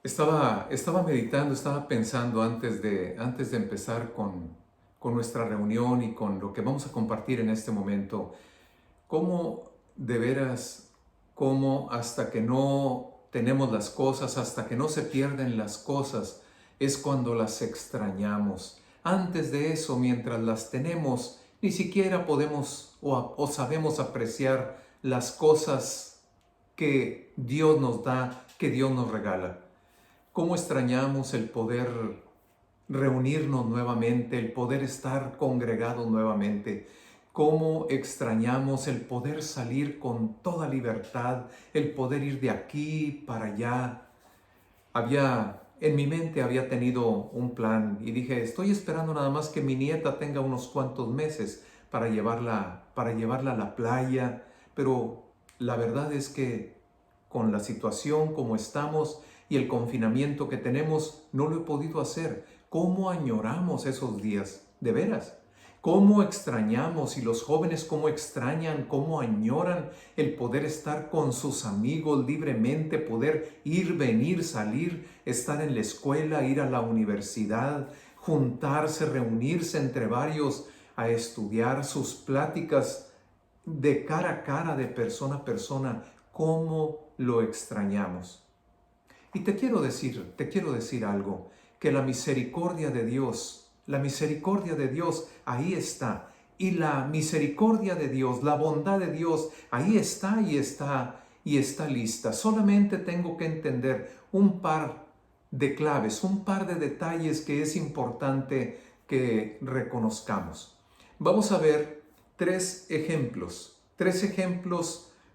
Estaba meditando, estaba pensando antes de empezar con nuestra reunión y con lo que vamos a compartir en este momento, cómo de veras, cómo hasta que no tenemos las cosas, hasta que no se pierden las cosas, es cuando las extrañamos. Antes de eso, mientras las tenemos, ni siquiera podemos o sabemos apreciar las cosas que Dios nos da, que Dios nos regala. ¿Cómo extrañamos el poder reunirnos nuevamente, el poder estar congregados nuevamente? ¿Cómo extrañamos el poder salir con toda libertad, el poder ir de aquí para allá? En mi mente había tenido un plan y dije, estoy esperando nada más que mi nieta tenga unos cuantos meses para llevarla a la playa, pero la verdad es que con la situación como estamos y el confinamiento que tenemos, no lo he podido hacer. ¿Cómo añoramos esos días? De veras. ¿Cómo extrañamos y los jóvenes cómo extrañan, cómo añoran el poder estar con sus amigos libremente, poder ir, venir, salir, estar en la escuela, ir a la universidad, juntarse, reunirse entre varios a estudiar sus pláticas de cara a cara, de persona a persona? ¿Cómo lo extrañamos? Y te quiero decir algo, que la misericordia de Dios ahí está. Y la misericordia de Dios, la bondad de Dios, ahí está y está lista. Solamente tengo que entender un par de claves, un par de detalles que es importante que reconozcamos. Vamos a ver tres ejemplos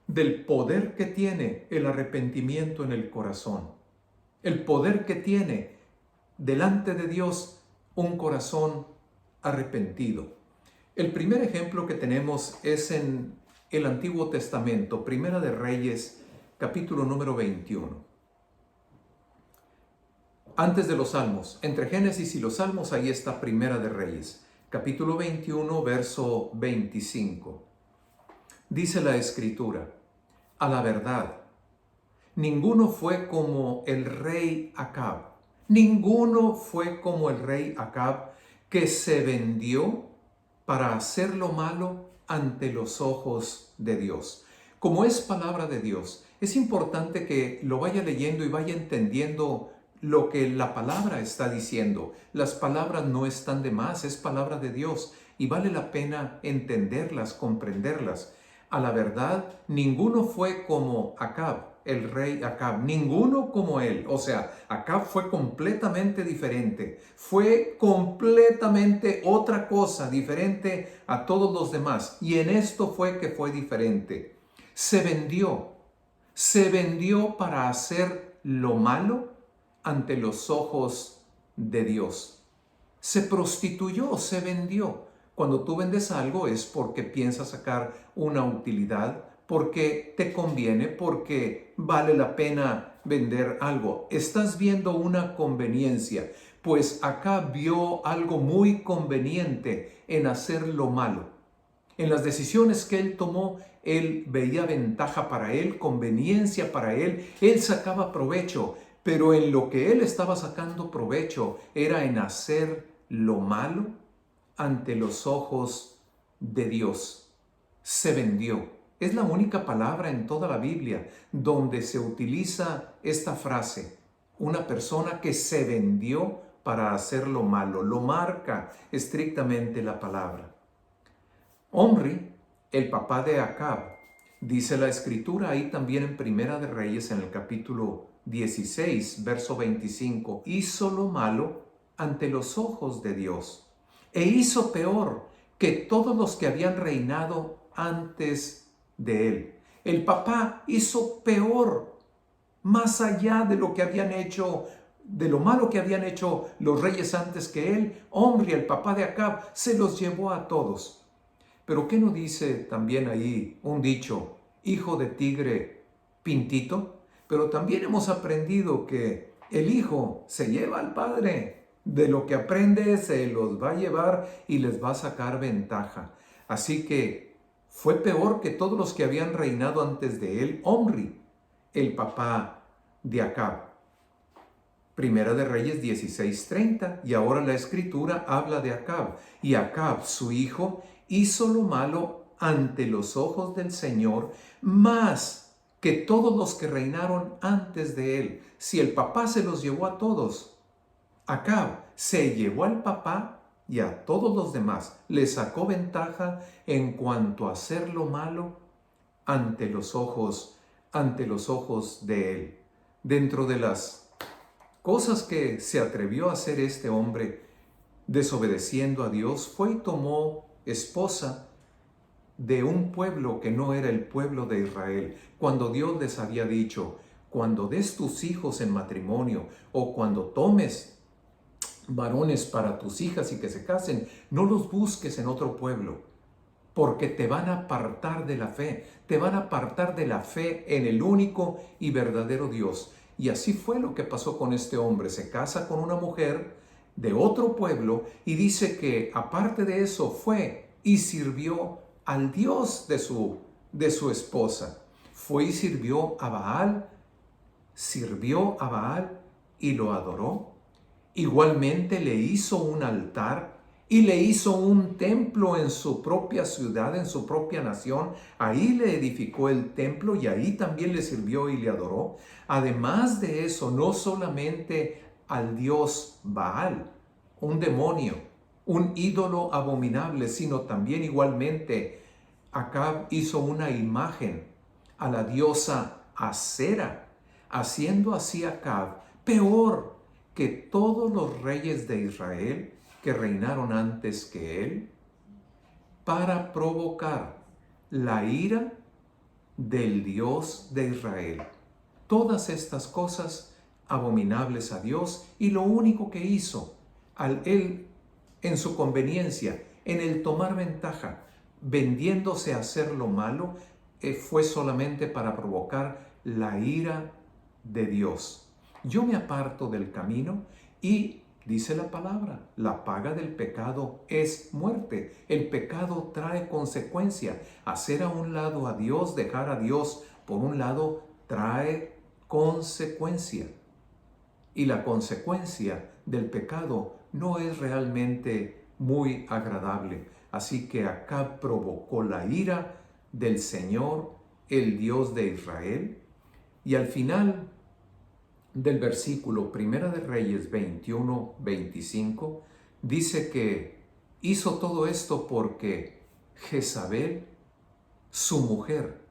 del poder que tiene el arrepentimiento en el corazón. El poder que tiene delante de Dios un corazón arrepentido. El primer ejemplo que tenemos es en el Antiguo Testamento, Primera de Reyes, capítulo número 21. Antes de los Salmos, entre Génesis y los Salmos, ahí está Primera de Reyes, capítulo 21, verso 25. Dice la Escritura, a la verdad, ninguno fue como el rey Acab. Ninguno fue como el rey Acab que se vendió para hacer lo malo ante los ojos de Dios. Como es palabra de Dios, es importante que lo vaya leyendo y vaya entendiendo lo que la palabra está diciendo. Las palabras no están de más, es palabra de Dios y vale la pena entenderlas, comprenderlas. A la verdad, ninguno fue como Acab, el rey Acab, ninguno como él. O sea, Acab fue completamente diferente, fue completamente otra cosa, diferente a todos los demás. Y en esto fue que fue diferente. Se vendió para hacer lo malo ante los ojos de Dios. Se prostituyó, se vendió. Cuando tú vendes algo es porque piensas sacar una utilidad, porque te conviene, porque vale la pena vender algo. Estás viendo una conveniencia, pues acá vio algo muy conveniente en hacer lo malo. En las decisiones que él tomó, él veía ventaja para él, conveniencia para él sacaba provecho, pero en lo que él estaba sacando provecho era en hacer lo malo ante los ojos de Dios. Se vendió. Es la única palabra en toda la Biblia donde se utiliza esta frase. Una persona que se vendió para hacer lo malo. Lo marca estrictamente la palabra. Omri, el papá de Acab, dice la escritura ahí también en Primera de Reyes en el capítulo 16, verso 25, hizo lo malo ante los ojos de Dios e hizo peor que todos los que habían reinado antes de él. El papá hizo peor, más allá de lo que habían hecho, de lo malo que habían hecho los reyes antes que él. Omri, el papá de Acab, se los llevó a todos. Pero ¿qué no dice también ahí un dicho, hijo de tigre pintito? Pero también hemos aprendido que el hijo se lleva al padre. De lo que aprende se los va a llevar y les va a sacar ventaja. Así que fue peor que todos los que habían reinado antes de él, Omri, el papá de Acab. Primera de Reyes 16:30. Y ahora la escritura habla de Acab. Y Acab, su hijo, hizo lo malo ante los ojos del Señor, más que todos los que reinaron antes de él. Si el papá se los llevó a todos, Acab se llevó al papá y a todos los demás. Le sacó ventaja en cuanto a hacer lo malo ante los ojos de él. Dentro de las cosas que se atrevió a hacer este hombre desobedeciendo a Dios, fue y tomó esposa de un pueblo que no era el pueblo de Israel, cuando Dios les había dicho: cuando des tus hijos en matrimonio o cuando tomes varones para tus hijas y que se casen, no los busques en otro pueblo, porque te van a apartar de la fe, te van a apartar de la fe en el único y verdadero Dios. Y así fue lo que pasó con este hombre. Se casa con una mujer de otro pueblo y dice que aparte de eso fue y sirvió al Dios de su esposa. Fue y sirvió a Baal y lo adoró. Igualmente le hizo un altar y le hizo un templo en su propia ciudad, en su propia nación. Ahí le edificó el templo y ahí también le sirvió y le adoró. Además de eso, no solamente al dios Baal, un demonio, un ídolo abominable, sino también igualmente Acab hizo una imagen a la diosa Acera, haciendo así Acab peor que todos los reyes de Israel que reinaron antes que él, para provocar la ira del Dios de Israel. Todas estas cosas abominables a Dios, y lo único que hizo él en su conveniencia, en el tomar ventaja, vendiéndose a hacer lo malo, fue solamente para provocar la ira de Dios. Yo me aparto del camino y dice la palabra, la paga del pecado es muerte. El pecado trae consecuencia. Hacer a un lado a Dios, dejar a Dios por un lado, trae consecuencia. Y la consecuencia del pecado no es realmente muy agradable. Así que acá provocó la ira del Señor, el Dios de Israel. Y al final del versículo Primera de Reyes 21-25, dice que hizo todo esto porque Jezabel, su mujer,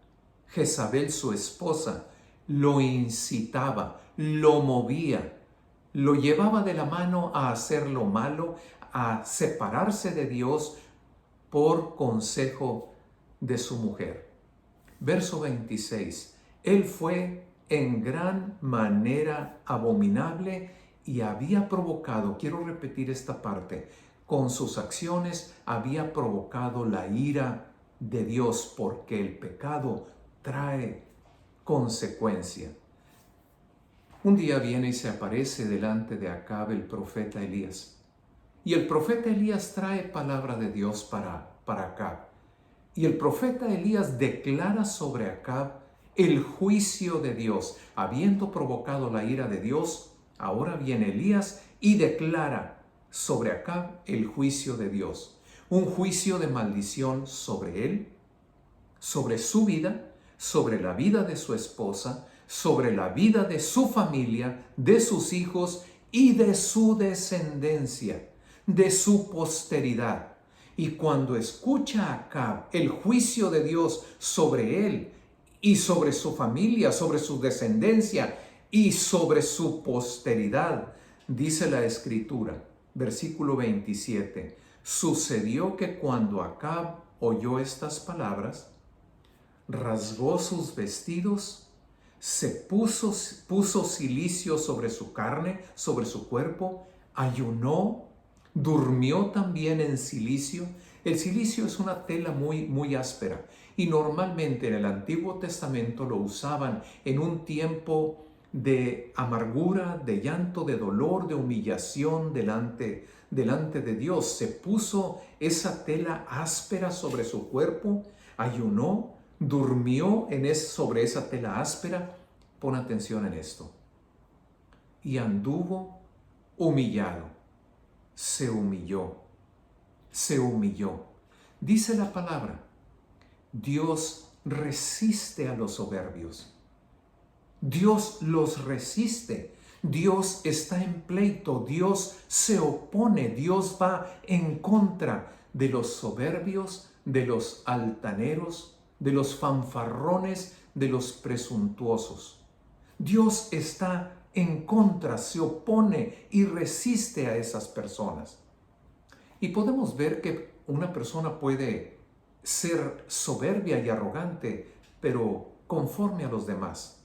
Jezabel, su esposa, lo incitaba, lo movía, lo llevaba de la mano a hacer lo malo, a separarse de Dios por consejo de su mujer. Verso 26. Él fue en gran manera abominable y había provocado, quiero repetir esta parte, con sus acciones había provocado la ira de Dios, porque el pecado trae consecuencia. Un día viene y se aparece delante de Acab el profeta Elías. Y el profeta Elías trae palabra de Dios para Acab. Y el profeta Elías declara sobre Acab el juicio de Dios. Habiendo provocado la ira de Dios, ahora viene Elías y declara sobre Acab el juicio de Dios. Un juicio de maldición sobre él, sobre su vida, sobre la vida de su esposa, sobre la vida de su familia, de sus hijos y de su descendencia, de su posteridad. Y cuando escucha Acab el juicio de Dios sobre él y sobre su familia, sobre su descendencia y sobre su posteridad, dice la Escritura, versículo 27, sucedió que cuando Acab oyó estas palabras, rasgó sus vestidos, se puso cilicio sobre su carne, sobre su cuerpo, ayunó, durmió también en cilicio. El cilicio es una tela muy áspera y normalmente en el Antiguo Testamento lo usaban en un tiempo de amargura, de llanto, de dolor, de humillación delante de Dios. Se puso esa tela áspera sobre su cuerpo, ayunó, durmió sobre esa tela áspera. Pon atención en esto. y anduvo humillado. Se humilló. Se humilló. Dice la palabra, Dios resiste a los soberbios. Dios los resiste. Dios está en pleito. Dios se opone. Dios va en contra de los soberbios, de los altaneros, de los fanfarrones, de los presuntuosos. Dios está en contra, se opone y resiste a esas personas. Y podemos ver que una persona puede ser soberbia y arrogante, pero conforme a los demás.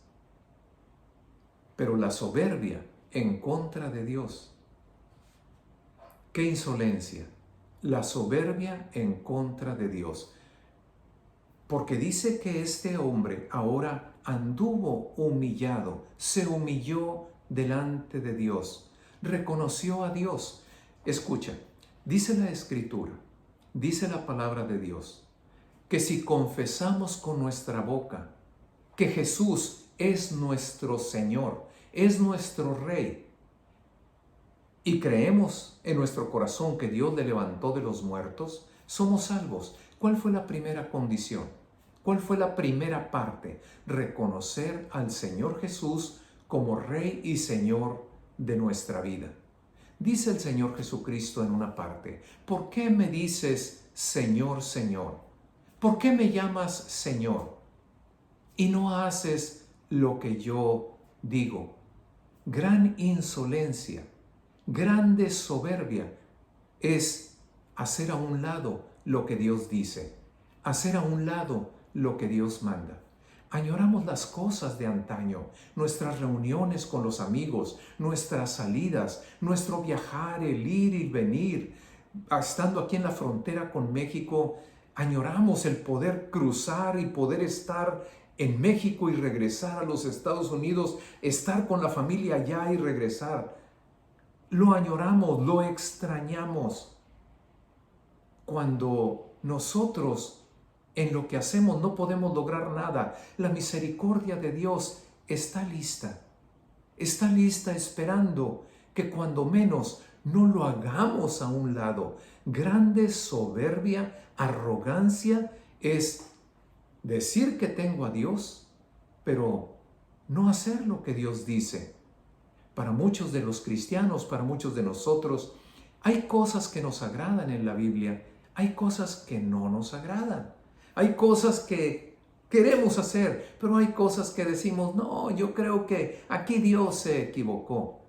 Pero la soberbia en contra de Dios. ¡Qué insolencia! La soberbia en contra de Dios. Porque dice que este hombre ahora anduvo humillado, se humilló delante de Dios, reconoció a Dios. Escucha, dice la Escritura, dice la palabra de Dios, que si confesamos con nuestra boca que Jesús es nuestro Señor, es nuestro Rey, y creemos en nuestro corazón que Dios le levantó de los muertos, somos salvos. ¿Cuál fue la primera condición? ¿Cuál fue la primera parte? Reconocer al Señor Jesús como Rey y Señor de nuestra vida. Dice el Señor Jesucristo en una parte, ¿por qué me dices Señor, Señor? ¿Por qué me llamas Señor y no haces lo que yo digo? Gran insolencia, grande soberbia es hacer a un lado lo que Dios dice, hacer a un lado lo que Dios manda. Añoramos las cosas de antaño, nuestras reuniones con los amigos, nuestras salidas, nuestro viajar, el ir y venir. Estando aquí en la frontera con México, añoramos el poder cruzar y poder estar en México y regresar a los Estados Unidos, estar con la familia allá y regresar. Lo añoramos, lo extrañamos. Cuando nosotros en lo que hacemos no podemos lograr nada, la misericordia de Dios está lista esperando que cuando menos no lo hagamos a un lado. Grande soberbia, arrogancia es decir que tengo a Dios, pero no hacer lo que Dios dice. Para muchos de los cristianos, para muchos de nosotros, hay cosas que nos agradan en la Biblia, hay cosas que no nos agradan. Hay cosas que queremos hacer, pero hay cosas que decimos, no, yo creo que aquí Dios se equivocó.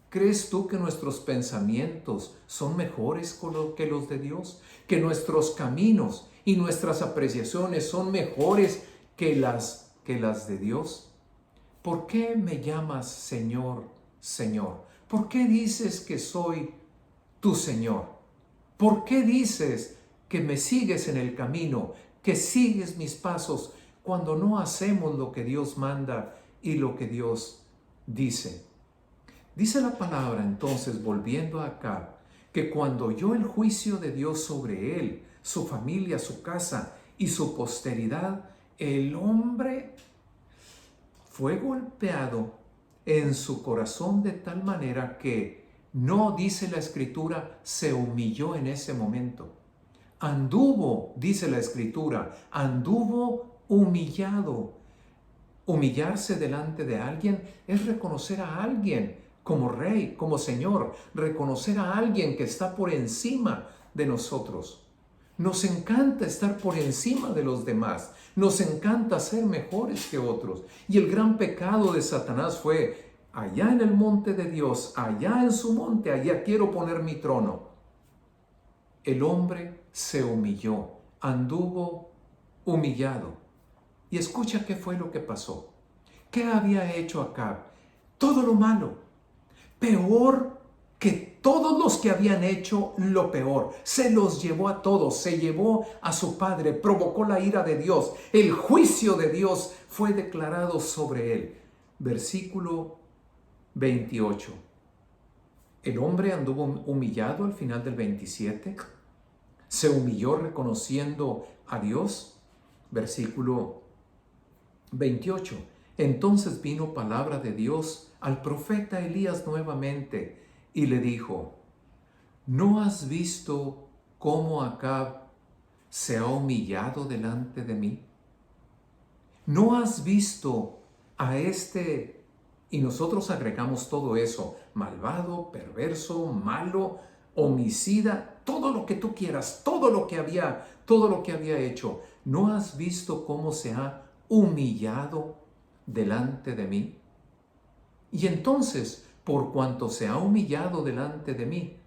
¿Crees tú que nuestros pensamientos son mejores que los de Dios? ¿Que nuestros caminos y nuestras apreciaciones son mejores que las de Dios? ¿Por qué me llamas Señor, Señor? ¿Por qué dices que soy tu Señor? ¿Por qué dices que me sigues en el camino, que sigues mis pasos cuando no hacemos lo que Dios manda y lo que Dios dice? Dice la palabra entonces, volviendo acá, que cuando oyó el juicio de Dios sobre él, su familia, su casa y su posteridad, el hombre fue golpeado en su corazón de tal manera que no, dice la Escritura, se humilló en ese momento. Anduvo, dice la Escritura, anduvo humillado. Humillarse delante de alguien es reconocer a alguien como Rey, como Señor, reconocer a alguien que está por encima de nosotros. Nos encanta estar por encima de los demás, nos encanta ser mejores que otros. Y el gran pecado de Satanás fue, allá en el monte de Dios, allá en su monte, allá quiero poner mi trono. El hombre se humilló, anduvo humillado. Y escucha qué fue lo que pasó. ¿Qué había hecho Acab? Todo lo malo, peor que todos los que habían hecho lo peor. Se los llevó a todos, se llevó a su padre, provocó la ira de Dios. El juicio de Dios fue declarado sobre él. Versículo 28. El hombre anduvo humillado al final del 27. Se humilló reconociendo a Dios. Versículo 28. Entonces vino palabra de Dios al profeta Elías nuevamente y le dijo: ¿No has visto cómo Acab se ha humillado delante de mí? ¿No has visto a este? Y nosotros agregamos todo eso: malvado, perverso, malo, homicida, todo lo que tú quieras, todo lo que había hecho. ¿No has visto cómo se ha humillado delante de mí? Y entonces, por cuanto se ha humillado delante de mí,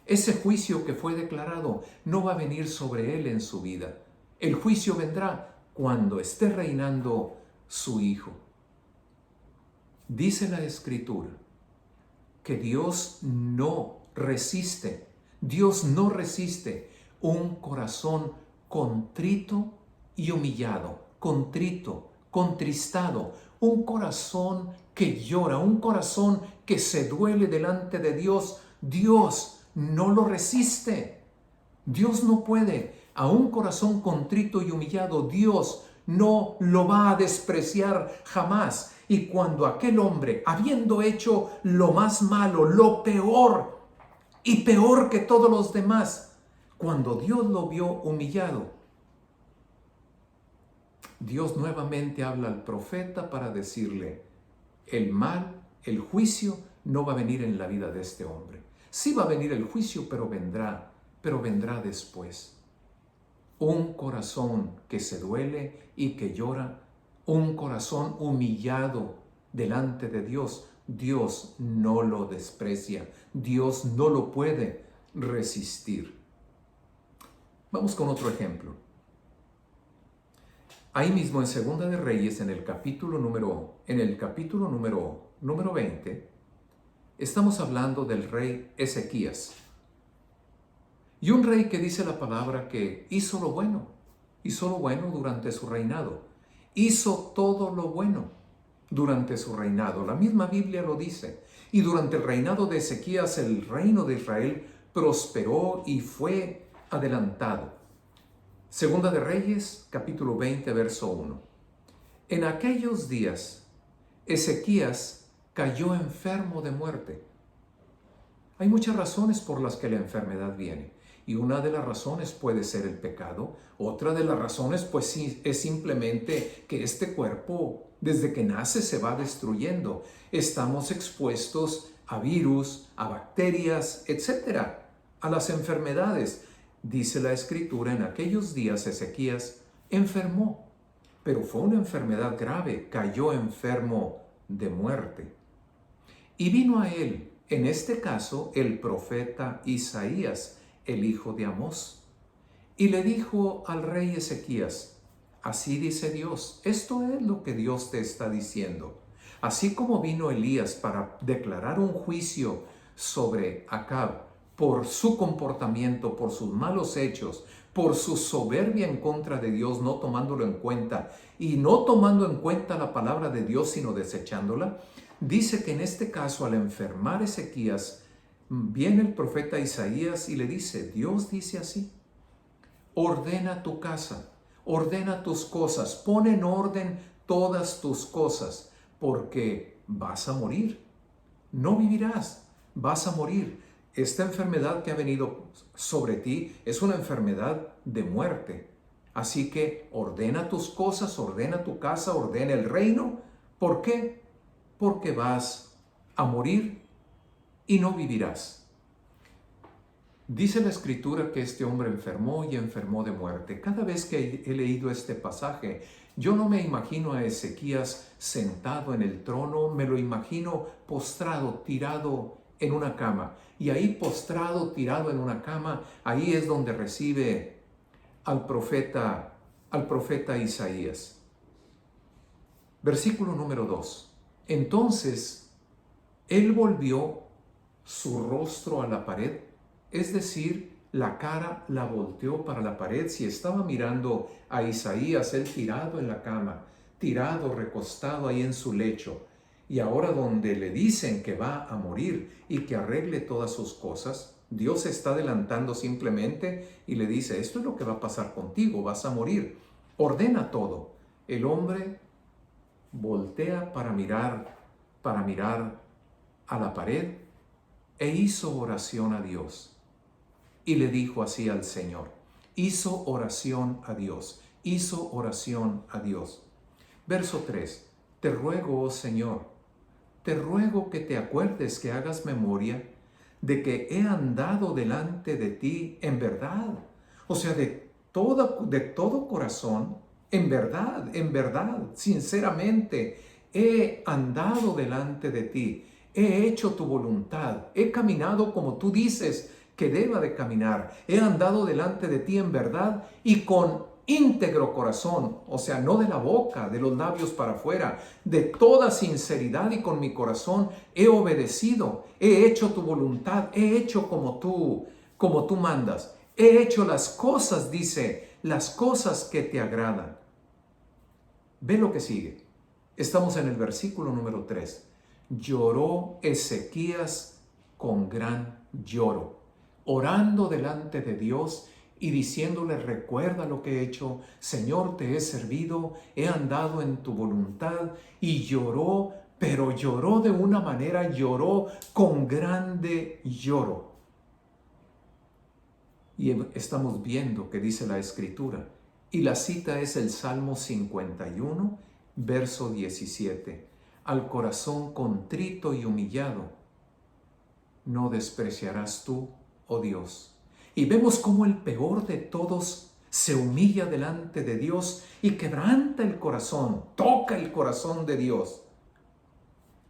ese juicio que fue declarado no va a venir sobre él en su vida. El juicio vendrá cuando esté reinando su hijo. Dice la Escritura que Dios no resiste un corazón contrito y humillado, contristado, un corazón que llora, un corazón que se duele delante de Dios. Dios no lo resiste. Dios no puede. A un corazón contrito y humillado, Dios no lo va a despreciar jamás. Y cuando aquel hombre, habiendo hecho lo más malo, lo peor y peor que todos los demás, cuando Dios lo vio humillado, Dios nuevamente habla al profeta para decirle: el mal, el juicio no va a venir en la vida de este hombre. Sí va a venir el juicio, pero vendrá después. Un corazón que se duele y que llora, un corazón humillado delante de Dios, Dios no lo desprecia, Dios no lo puede resistir. Vamos con otro ejemplo. Ahí mismo en Segunda de Reyes, en el capítulo número 20, estamos hablando del rey Ezequías. Y un rey que dice la palabra que hizo lo bueno durante su reinado. Hizo todo lo bueno durante su reinado. La misma Biblia lo dice. Y durante el reinado de Ezequías, el reino de Israel prosperó y fue adelantado. Segunda de Reyes, capítulo 20, verso 1. En aquellos días, Ezequías cayó enfermo de muerte. Hay muchas razones por las que la enfermedad viene. Y una de las razones puede ser el pecado. Otra de las razones, pues sí, es simplemente que este cuerpo, desde que nace, se va destruyendo. Estamos expuestos a virus, a bacterias, etcétera, a las enfermedades. Dice la Escritura, en aquellos días Ezequías enfermó, pero fue una enfermedad grave, cayó enfermo de muerte. Y vino a él, en este caso, el profeta Isaías, el hijo de Amós, y le dijo al rey Ezequías: así dice Dios, esto es lo que Dios te está diciendo. Así como vino Elías para declarar un juicio sobre Acab por su comportamiento, por sus malos hechos, por su soberbia en contra de Dios, no tomándolo en cuenta y no tomando en cuenta la palabra de Dios, sino desechándola, dice que en este caso, al enfermar Ezequías, viene el profeta Isaías y le dice: Dios dice así: ordena tu casa, ordena tus cosas, pon en orden todas tus cosas, porque vas a morir, no vivirás, vas a morir. Esta enfermedad que ha venido sobre ti es una enfermedad de muerte. Así que ordena tus cosas, ordena tu casa, ordena el reino. ¿Por qué? Porque vas a morir y no vivirás. Dice la Escritura que este hombre enfermó y enfermó de muerte. Cada vez que he leído este pasaje, yo no me imagino a Ezequías sentado en el trono, me lo imagino postrado, tirado en una cama. Y ahí postrado, tirado en una cama, ahí es donde recibe al profeta Isaías. Versículo número 2. Entonces, él volvió su rostro a la pared, es decir, la cara la volteó para la pared. Si estaba mirando a Isaías, él tirado en la cama, tirado, recostado ahí en su lecho, y ahora donde le dicen que va a morir y que arregle todas sus cosas, Dios está adelantando simplemente y le dice: esto es lo que va a pasar contigo, vas a morir, ordena todo. El hombre voltea para mirar a la pared e hizo oración a Dios. Y le dijo así al Señor. Hizo oración a Dios. Hizo oración a Dios. Verso 3. Te ruego, oh Señor, te ruego que te acuerdes, que hagas memoria de que he andado delante de ti en verdad. O sea, de todo corazón, en verdad, sinceramente, he andado delante de ti. He hecho tu voluntad. He caminado como tú dices que deba de caminar. He andado delante de ti en verdad y con íntegro corazón, o sea, no de la boca, de los labios para afuera, de toda sinceridad y con mi corazón he obedecido, he hecho tu voluntad, he hecho como tú mandas, he hecho las cosas, dice, las cosas que te agradan. Ve lo que sigue. Estamos en el versículo número 3. Lloró Ezequías con gran lloro, orando delante de Dios y diciéndole, recuerda lo que he hecho, Señor, te he servido, he andado en tu voluntad, y lloró, pero lloró de una manera, lloró con grande lloro. Y estamos viendo que dice la Escritura, y la cita es el Salmo 51, verso 17. Al corazón contrito y humillado, no despreciarás tú, oh Dios. Y vemos cómo el peor de todos se humilla delante de Dios y quebranta el corazón, toca el corazón de Dios.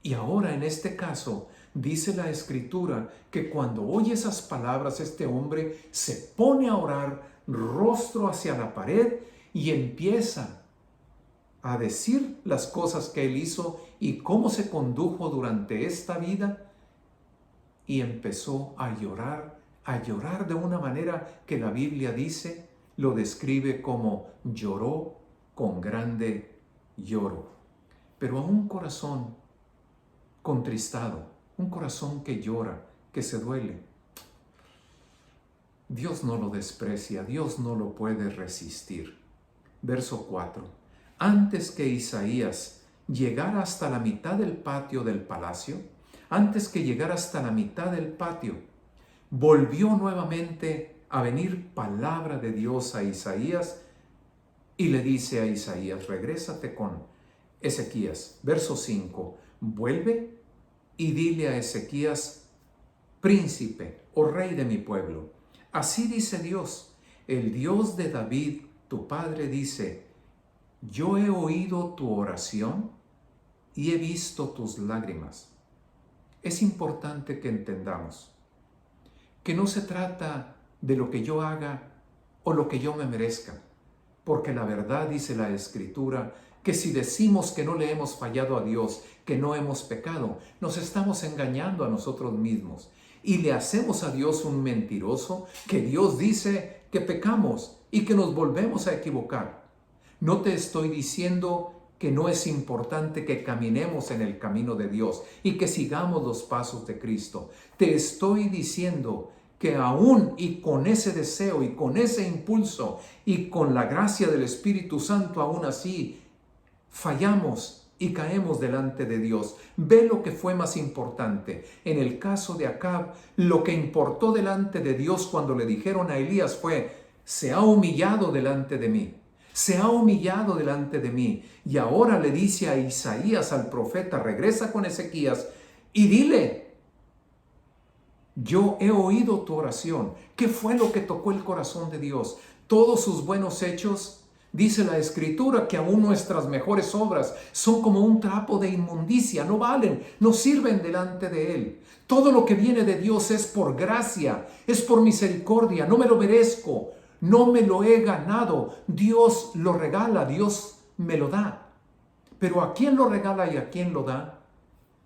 Y ahora en este caso dice la Escritura que cuando oye esas palabras este hombre se pone a orar rostro hacia la pared y empieza a decir las cosas que él hizo y cómo se condujo durante esta vida, y empezó a llorar de una manera que la Biblia dice, lo describe como lloró con grande lloro. Pero a un corazón contristado, un corazón que llora, que se duele, Dios no lo desprecia, Dios no lo puede resistir. Verso 4. Antes que Isaías llegara hasta la mitad del patio del palacio, antes que llegara hasta la mitad del patio, volvió nuevamente a venir palabra de Dios a Isaías y le dice a Isaías, regrésate con Ezequías. Verso 5, vuelve y dile a Ezequías, príncipe o rey de mi pueblo. Así dice Dios, el Dios de David, tu padre, dice, yo he oído tu oración y he visto tus lágrimas. Es importante que entendamos que no se trata de lo que yo haga o lo que yo me merezca, porque la verdad dice la Escritura que si decimos que no le hemos fallado a Dios, que no hemos pecado, nos estamos engañando a nosotros mismos y le hacemos a Dios un mentiroso, que Dios dice que pecamos y que nos volvemos a equivocar. No te estoy diciendo que no es importante que caminemos en el camino de Dios y que sigamos los pasos de Cristo. Te estoy diciendo que aún y con ese deseo y con ese impulso y con la gracia del Espíritu Santo, aún así fallamos y caemos delante de Dios. Ve lo que fue más importante. En el caso de Acab, lo que importó delante de Dios cuando le dijeron a Elías fue, se ha humillado delante de mí. Se ha humillado delante de mí. Y ahora le dice a Isaías, al profeta, regresa con Ezequías y dile, yo he oído tu oración. ¿Qué fue lo que tocó el corazón de Dios? Todos sus buenos hechos. Dice la Escritura que aún nuestras mejores obras son como un trapo de inmundicia, no valen, no sirven delante de Él. Todo lo que viene de Dios es por gracia, es por misericordia, no me lo merezco. No me lo he ganado, Dios lo regala, Dios me lo da. Pero ¿a quién lo regala y a quién lo da?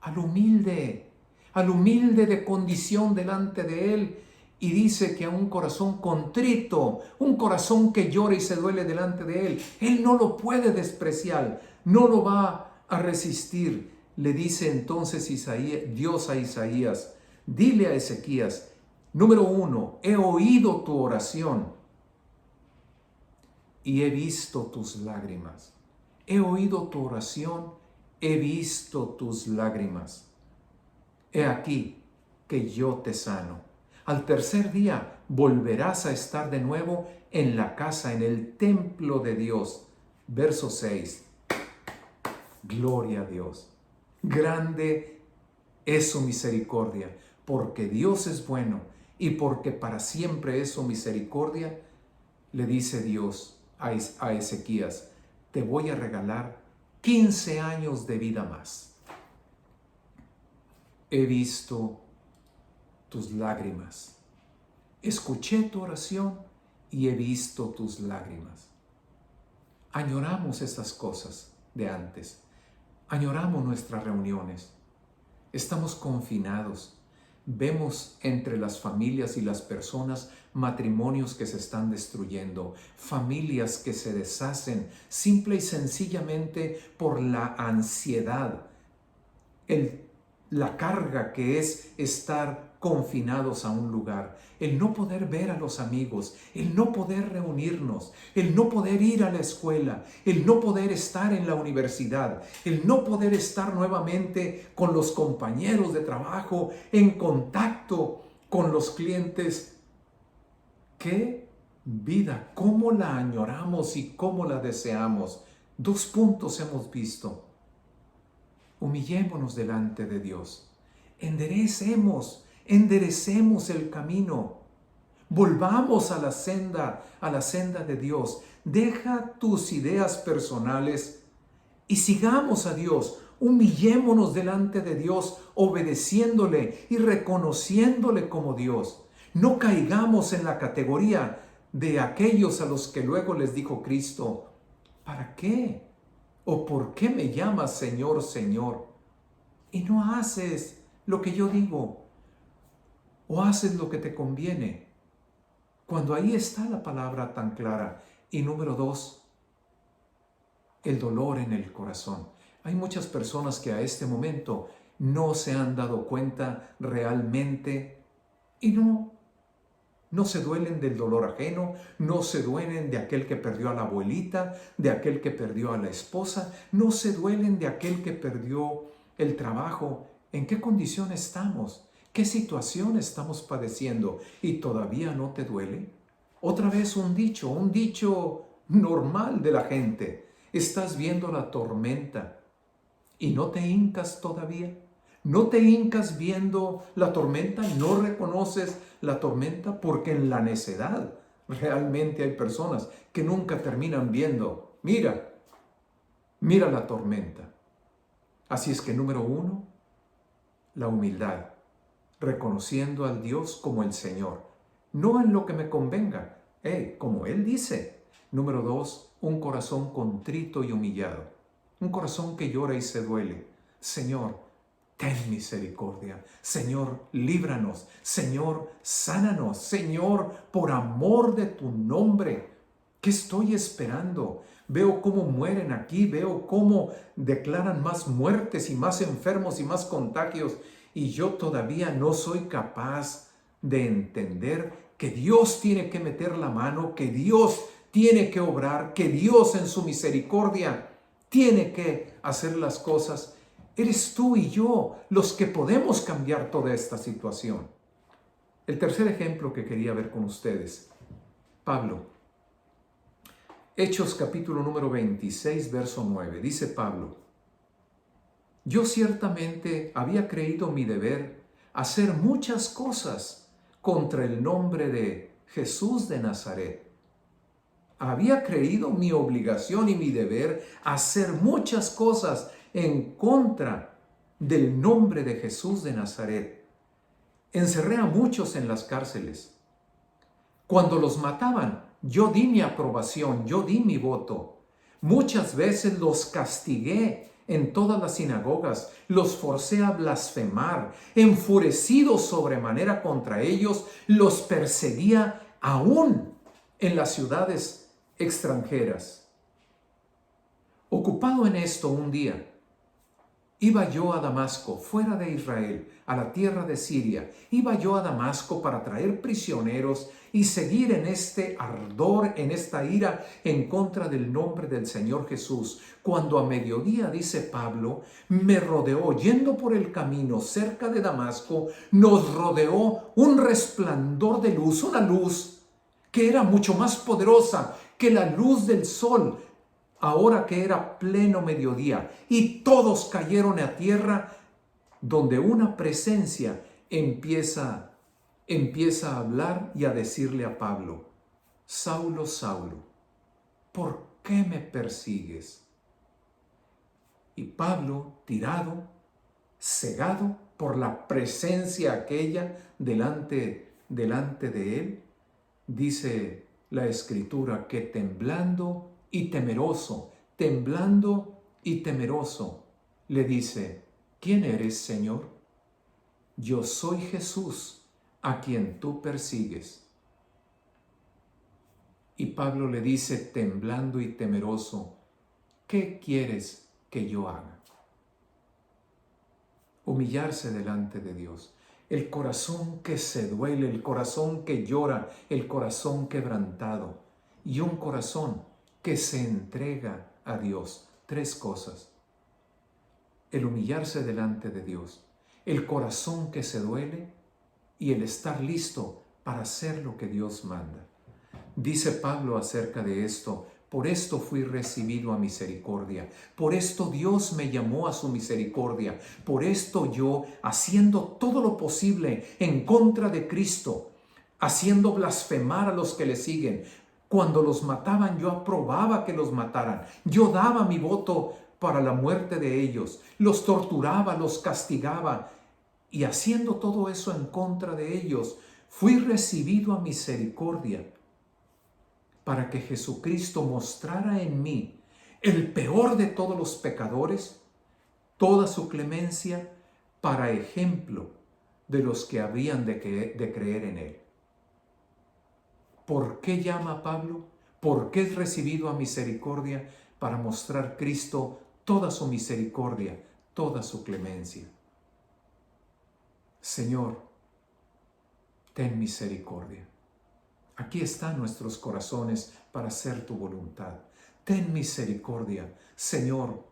Al humilde de condición delante de Él. Y dice que a un corazón contrito, un corazón que llora y se duele delante de Él no lo puede despreciar, no lo va a resistir. Le dice entonces Dios a Isaías, dile a Ezequías, número 1, he oído tu oración y he visto tus lágrimas. He oído tu oración he visto tus lágrimas. He aquí que yo te sano. Al tercer día volverás a estar de nuevo en la casa, en el templo de Dios. Verso 6. Gloria a Dios. Grande es su misericordia, porque Dios es bueno y porque para siempre es su misericordia. Le dice Dios a Ezequías, te voy a regalar 15 años de vida más. He visto tus lágrimas. Escuché tu oración y he visto tus lágrimas. Añoramos esas cosas de antes. Añoramos nuestras reuniones. Estamos confinados. Vemos entre las familias y las personas matrimonios que se están destruyendo, familias que se deshacen simple y sencillamente por la ansiedad, la carga que es estar confinados a un lugar, el no poder ver a los amigos, el no poder reunirnos, el no poder ir a la escuela, el no poder estar en la universidad, el no poder estar nuevamente con los compañeros de trabajo, en contacto con los clientes. ¡Qué vida! ¿Cómo la añoramos y cómo la deseamos? 2 puntos hemos visto. Humillémonos delante de Dios. Enderecemos el camino. Volvamos a la senda de Dios. Deja tus ideas personales y sigamos a Dios. Humillémonos delante de Dios, obedeciéndole y reconociéndole como Dios. No caigamos en la categoría de aquellos a los que luego les dijo Cristo, ¿para qué? ¿O por qué me llamas Señor, Señor? Y no haces lo que yo digo, o haces lo que te conviene. Cuando ahí está la palabra tan clara. Y número 2, el dolor en el corazón. Hay muchas personas que a este momento no se han dado cuenta realmente y no se duelen del dolor ajeno, no se duelen de aquel que perdió a la abuelita, de aquel que perdió a la esposa, no se duelen de aquel que perdió el trabajo. ¿En qué condición estamos? ¿Qué situación estamos padeciendo? ¿Y todavía no te duele? Otra vez un dicho normal de la gente. Estás viendo la tormenta y no te hincas todavía. ¿No te hincas viendo la tormenta? ¿No reconoces la tormenta? Porque en la necedad realmente hay personas que nunca terminan viendo. Mira la tormenta. Así es que número 1, la humildad, reconociendo al Dios como el Señor, no en lo que me convenga, como Él dice. Número 2, un corazón contrito y humillado, un corazón que llora y se duele. Señor, ten misericordia. Señor, líbranos. Señor, sánanos. Señor, por amor de tu nombre, ¿qué estoy esperando? Veo cómo mueren aquí, veo cómo declaran más muertes y más enfermos y más contagios, y yo todavía no soy capaz de entender que Dios tiene que meter la mano, que Dios tiene que obrar, que Dios en su misericordia tiene que hacer las cosas. Eres tú y yo los que podemos cambiar toda esta situación. El tercer ejemplo que quería ver con ustedes, Pablo. Hechos capítulo número 26, verso 9. Dice Pablo, yo ciertamente había creído mi deber hacer muchas cosas contra el nombre de Jesús de Nazaret. Había creído mi obligación y mi deber hacer muchas cosas en contra del nombre de Jesús de Nazaret. Encerré a muchos en las cárceles. Cuando los mataban, yo di mi aprobación, yo di mi voto. Muchas veces los castigué en todas las sinagogas, los forcé a blasfemar, enfurecido sobremanera contra ellos, los perseguía aún en las ciudades extranjeras. Ocupado en esto un día, Iba yo a Damasco, fuera de Israel, a la tierra de Siria. Iba yo a Damasco para traer prisioneros y seguir en este ardor, en esta ira, en contra del nombre del Señor Jesús. Cuando a mediodía, dice Pablo, me rodeó, yendo por el camino cerca de Damasco, nos rodeó un resplandor de luz, una luz que era mucho más poderosa que la luz del sol, ahora que era pleno mediodía, y todos cayeron a tierra, donde una presencia empieza a hablar y a decirle a Pablo: Saulo, Saulo, ¿por qué me persigues? Y Pablo, tirado, cegado por la presencia aquella delante de él, dice la Escritura que temblando y temeroso, le dice: ¿Quién eres, Señor? Yo soy Jesús, a quien tú persigues. Y Pablo le dice, temblando y temeroso: ¿qué quieres que yo haga? Humillarse delante de Dios. El corazón que se duele, el corazón que llora, el corazón quebrantado y un corazón que se entrega a Dios. 3 cosas. El humillarse delante de Dios, el corazón que se duele y el estar listo para hacer lo que Dios manda. Dice Pablo acerca de esto: por esto fui recibido a misericordia, por esto Dios me llamó a su misericordia, por esto yo, haciendo todo lo posible en contra de Cristo, haciendo blasfemar a los que le siguen. Cuando los mataban, yo aprobaba que los mataran. Yo daba mi voto para la muerte de ellos. Los torturaba, los castigaba. Y haciendo todo eso en contra de ellos, fui recibido a misericordia, para que Jesucristo mostrara en mí, el peor de todos los pecadores, toda su clemencia, para ejemplo de los que habrían de creer en Él. ¿Por qué llama Pablo? ¿Por qué es recibido a misericordia? Para mostrar Cristo toda su misericordia, toda su clemencia. Señor, ten misericordia. Aquí están nuestros corazones para hacer tu voluntad. Ten misericordia. Señor,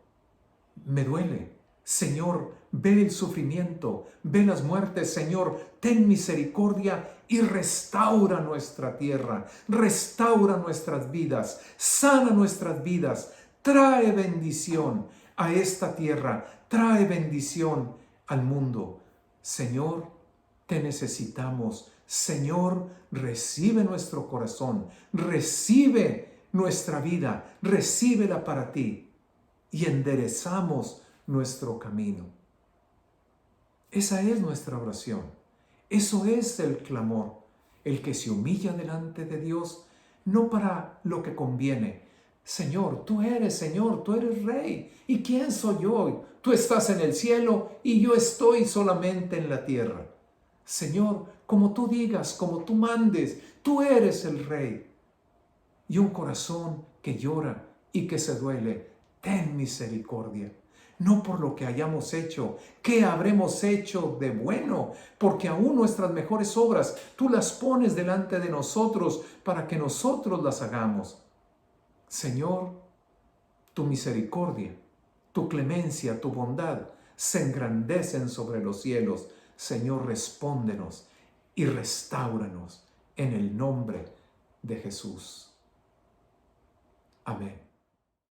me duele. Señor, ve el sufrimiento, ve las muertes. Señor, ten misericordia y restaura nuestra tierra, restaura nuestras vidas, sana nuestras vidas, trae bendición a esta tierra, trae bendición al mundo. Señor, te necesitamos. Señor, recibe nuestro corazón, recibe nuestra vida, recíbela para ti y enderezamos nuestro camino. Esa es nuestra oración. Eso es el clamor, el que se humilla delante de Dios, no para lo que conviene. Señor, tú eres Rey. ¿Y quién soy yo? Tú estás en el cielo y yo estoy solamente en la tierra. Señor, como tú digas, como tú mandes, tú eres el Rey. Y un corazón que llora y que se duele, ten misericordia. No por lo que hayamos hecho, ¿qué habremos hecho de bueno? Porque aún nuestras mejores obras tú las pones delante de nosotros para que nosotros las hagamos. Señor, tu misericordia, tu clemencia, tu bondad se engrandecen sobre los cielos. Señor, respóndenos y restáuranos en el nombre de Jesús. Amén.